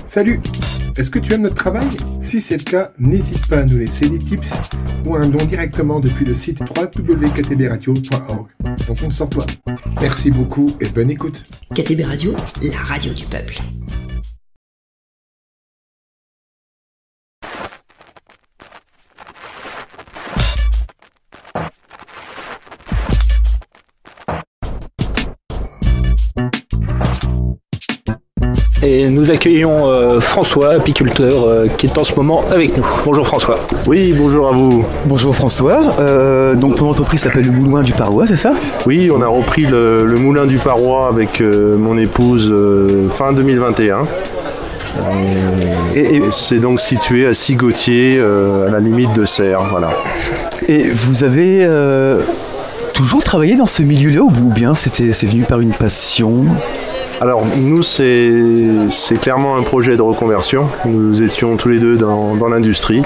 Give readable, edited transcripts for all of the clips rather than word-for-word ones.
Salut! Est-ce que tu aimes notre travail? Si c'est le cas, n'hésite pas à nous laisser des tips ou un don directement depuis le site www.ktbradio.org. On compte sur toi. Merci beaucoup et bonne écoute. KTB Radio, la radio du peuple. Et nous accueillons François, apiculteur, qui est en ce moment avec nous. Bonjour François. Oui, bonjour à vous. Bonjour François. Donc ton entreprise s'appelle le Moulin du Parois, c'est ça? Oui, on a repris le Moulin du Parois avec mon épouse fin 2021. Et c'est donc situé à Sigottier, à la limite de Serres, voilà. Et vous avez toujours travaillé dans ce milieu-là ou bien c'est venu par une passion? Alors nous c'est clairement un projet de reconversion. Nous étions tous les deux dans l'industrie.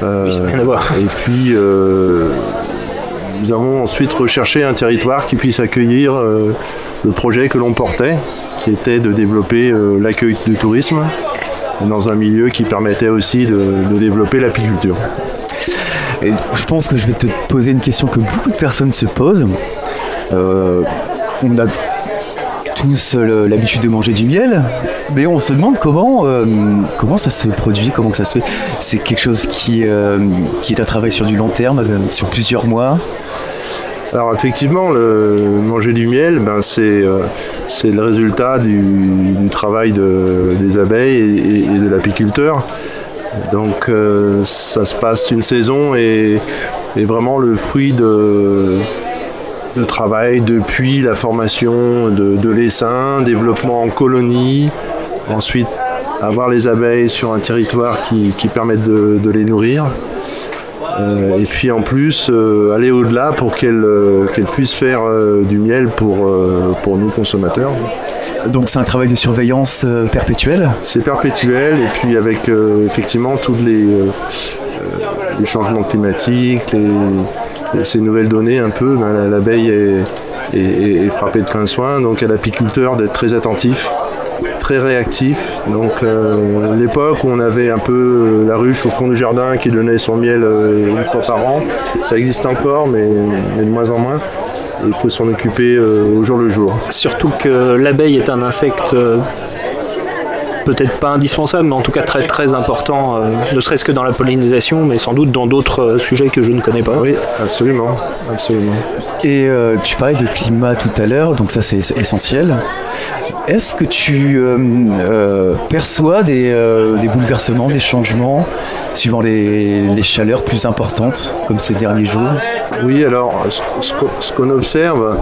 Oui, ça n'a rien à voir. Et puis nous avons ensuite recherché un territoire qui puisse accueillir le projet que l'on portait, qui était de développer l'accueil du tourisme dans un milieu qui permettait aussi de développer l'apiculture. Et je pense que je vais te poser une question que beaucoup de personnes se posent. On a tous l'habitude de manger du miel, mais on se demande comment ça se produit, comment que ça se fait. C'est quelque chose qui est un travail sur du long terme, sur plusieurs mois. Alors effectivement, manger du miel, c'est le résultat du travail des abeilles et de l'apiculteur. Donc ça se passe une saison et vraiment le fruit de travail depuis la formation de l'essaim, développement en colonie, ensuite avoir les abeilles sur un territoire qui permette de les nourrir, et puis en plus aller au-delà pour qu'elles puissent faire du miel pour nous consommateurs. Donc c'est un travail de surveillance perpétuelle? C'est perpétuel, et puis avec effectivement tous les changements climatiques, ces nouvelles données un peu, l'abeille est frappée de plein soin, donc à l'apiculteur d'être très attentif, très réactif. Donc l'époque où on avait un peu la ruche au fond du jardin qui donnait son miel une fois par an, ça existe encore mais de moins en moins. Il faut s'en occuper au jour le jour. Surtout que l'abeille est un insecte peut-être pas indispensable, mais en tout cas très très important, ne serait-ce que dans la pollinisation, mais sans doute dans d'autres sujets que je ne connais pas. Oui, absolument. Et tu parlais de climat tout à l'heure, donc ça c'est essentiel. Est-ce que tu perçois des bouleversements, des changements suivant les chaleurs plus importantes, comme ces derniers jours? Oui, alors ce qu'on observe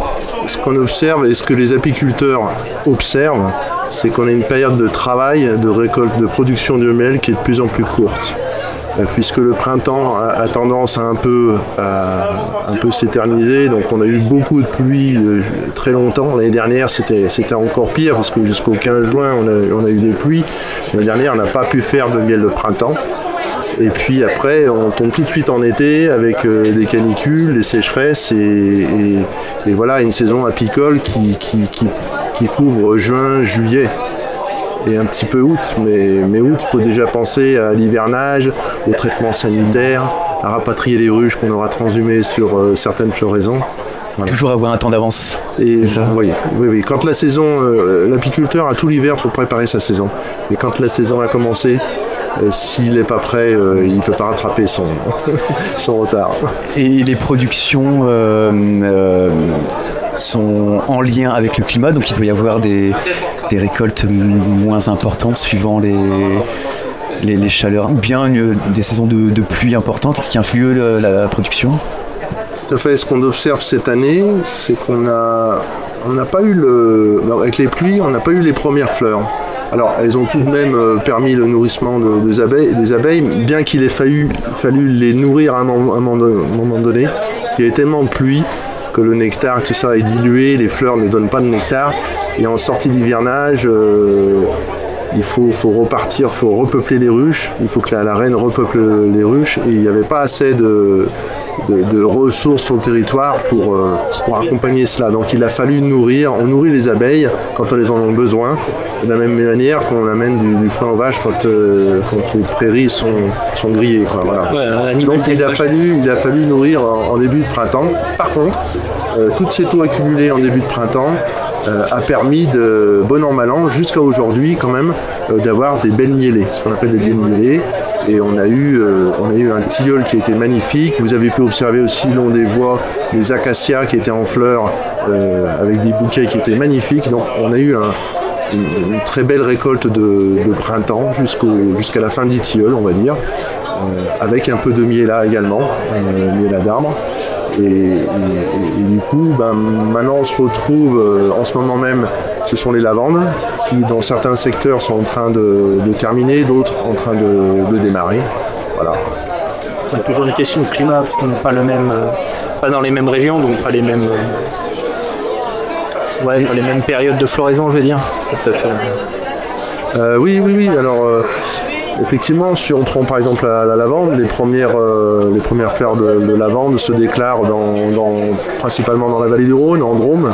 et ce que les apiculteurs observent, c'est qu'on a une période de travail, de récolte, de production de miel qui est de plus en plus courte. Puisque le printemps a tendance à un peu s'éterniser, donc on a eu beaucoup de pluie très longtemps. L'année dernière c'était encore pire parce que jusqu'au 15 juin on a eu des pluies. L'année dernière on n'a pas pu faire de miel de printemps. Et puis après on tombe tout de suite en été avec des canicules, des sécheresses et voilà une saison apicole qui couvre juin, juillet. Et un petit peu août, mais août, il faut déjà penser à l'hivernage, au traitement sanitaire, à rapatrier les ruches qu'on aura transhumées sur certaines floraisons. Voilà. Toujours avoir un temps d'avance. Et ça. Oui. Quand la saison, l'apiculteur a tout l'hiver pour préparer sa saison. Et quand la saison a commencé, s'il n'est pas prêt, il ne peut pas rattraper son retard. Et les productions sont en lien avec le climat, donc il doit y avoir des récoltes moins importantes suivant les chaleurs, ou bien des saisons de pluie importantes qui influent la production. Tout à fait. Ce qu'on observe cette année, c'est qu'on n'a pas eu avec les pluies, on n'a pas eu les premières fleurs. Alors, elles ont tout de même permis le nourrissement des abeilles, bien qu'il ait fallu les nourrir à un moment donné, qu'il y avait tellement de pluie que le nectar, tout ça est dilué, les fleurs ne donnent pas de nectar, et en sortie d'hivernage, il faut repartir, il faut repeupler les ruches, il faut que la reine repeuple les ruches, et il n'y avait pas assez de ressources sur le territoire pour accompagner cela. Donc il a fallu on nourrit les abeilles quand elles en ont besoin, de la même manière qu'on amène du foin aux vaches quand les prairies sont grillées. Quoi, voilà. Ouais, donc il a fallu nourrir en début de printemps. Par contre, toute cette eau accumulée en début de printemps a permis de bon an mal an jusqu'à aujourd'hui quand même d'avoir des belles mielées, ce qu'on appelle des belles mielées. Et on a eu un tilleul qui était magnifique. Vous avez pu observer aussi le long des voies les acacias qui étaient en fleurs avec des bouquets qui étaient magnifiques. Donc on a eu une très belle récolte de printemps jusqu'à la fin du tilleul, on va dire, avec un peu de miellat également, miellat d'arbre. Et du coup, maintenant on se retrouve, en ce moment même, ce sont les lavandes qui, dans certains secteurs, sont en train de terminer, d'autres en train de démarrer. Voilà. C'est toujours une question de climat, parce qu'on n'est pas pas dans les mêmes régions, donc pas les mêmes, pas les mêmes périodes de floraison, je veux dire. Tout à fait. Oui. Alors, effectivement, si on prend par exemple la lavande, les premières fleurs de lavande se déclarent principalement dans la vallée du Rhône, en Drôme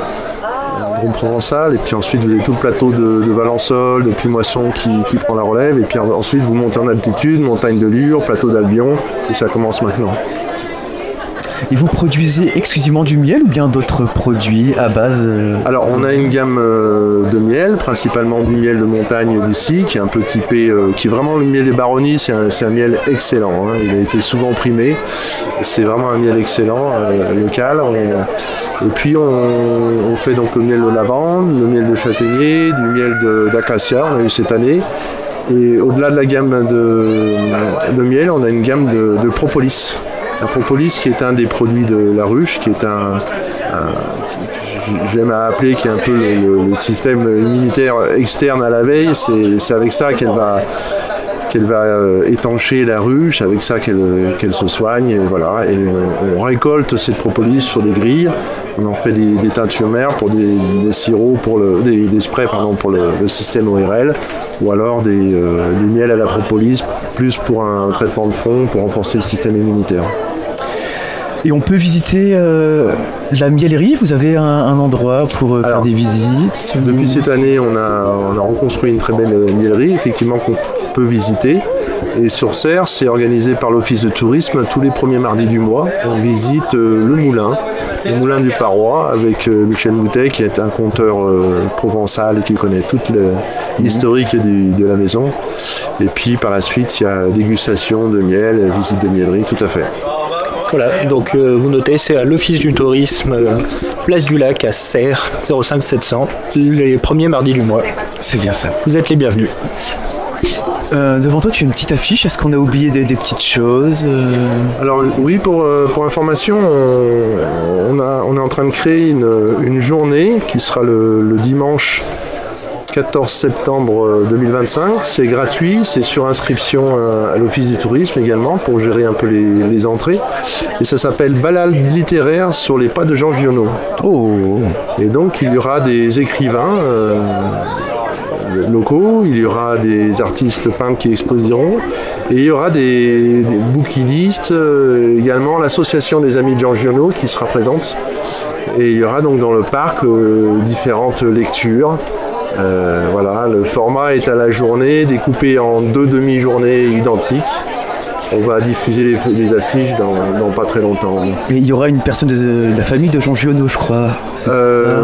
provençal, et puis ensuite vous avez tout le plateau de Valençol, de Puimoisson qui prend la relève, et puis ensuite vous montez en altitude, montagne de Lure, plateau d'Albion, et ça commence maintenant. Et vous produisez exclusivement du miel ou bien d'autres produits à base Alors on a une gamme de miel, principalement du miel de montagne d'ici, qui est un peu typé, qui est vraiment le miel des baronnies, c'est un miel excellent, hein. Il a été souvent primé, c'est vraiment un miel excellent, local. Et puis on fait donc le miel de lavande, le miel de châtaignier, du miel d'acacia, on a eu cette année. Et au-delà de la gamme de miel, on a une gamme de propolis. Un propolis qui est un des produits de la ruche, qui est j'aime à appeler, qui est un peu le système immunitaire externe à l'abeille. C'est avec ça qu'elle va étancher la ruche, avec ça qu'elle se soigne, et voilà. Et on récolte cette propolis sur des grilles, on en fait des teintures mères pour des sirops, des sprays pour le système ORL, ou alors des miels à la propolis, plus pour un traitement de fond, pour renforcer le système immunitaire. Et on peut visiter la miellerie, vous avez un endroit pour faire des visites? Depuis cette année, on a reconstruit une très belle miellerie, effectivement, qu'on peut visiter. Et sur Serres, c'est organisé par l'Office de tourisme tous les premiers mardis du mois. On visite le moulin du Parois, avec Michel Moutet, qui est un conteur provençal et qui connaît toute l'historique de la maison. Et puis par la suite, il y a dégustation de miel, visite de miellerie, tout à fait. Voilà, donc vous notez, c'est à l'Office du tourisme, place du Lac à Serres, 05 700, les premiers mardis du mois. C'est bien ça. Vous êtes les bienvenus. Devant toi, tu as une petite affiche. Est-ce qu'on a oublié des petites choses Alors oui, pour information, on est en train de créer une journée qui sera le dimanche 14 septembre 2025. C'est gratuit, c'est sur inscription à l'Office du tourisme également pour gérer un peu les entrées. Et ça s'appelle Balade littéraire sur les pas de Jean Giono. Oh. Et donc il y aura des écrivains locaux, il y aura des artistes peintres qui exposeront, et il y aura des bouquinistes, également l'association des amis de Jean Giono qui sera présente. Et il y aura donc dans le parc différentes lectures. Voilà, le format est à la journée, découpé en 2 demi-journées identiques. On va diffuser les affiches dans pas très longtemps. Et il y aura une personne de la famille de Jean Giono, je crois.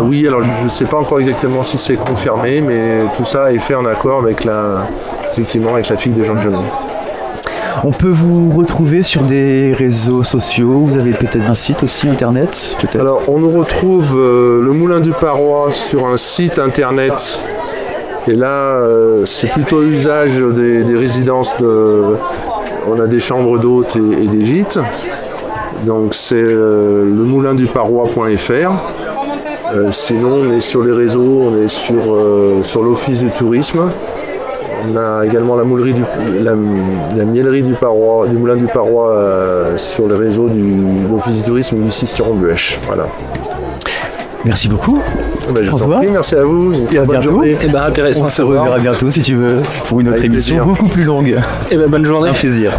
Oui, alors je ne sais pas encore exactement si c'est confirmé, mais tout ça est fait en accord avec la fille de Jean Giono. On peut vous retrouver sur des réseaux sociaux, vous avez peut-être un site aussi internet peut-être. Alors on nous retrouve le Moulin du Parois sur un site internet, et là c'est plutôt usage des résidences on a des chambres d'hôtes et des gîtes, donc c'est le moulinduparois.fr. Sinon on est sur les réseaux, on est sur l'Office du tourisme. On a également la miellerie du Parois, du Moulin du Parois sur les réseaux de l'Office du tourisme du Cisteron-Buèche. Voilà. Merci beaucoup. Bah, je vous en François. prie, merci à vous. Et à Bonne bientôt. journée. Eh ben intéressant On à se savoir. reverra bientôt si tu veux pour une autre Avec émission plaisir. beaucoup plus longue. Eh ben bonne journée. Un plaisir.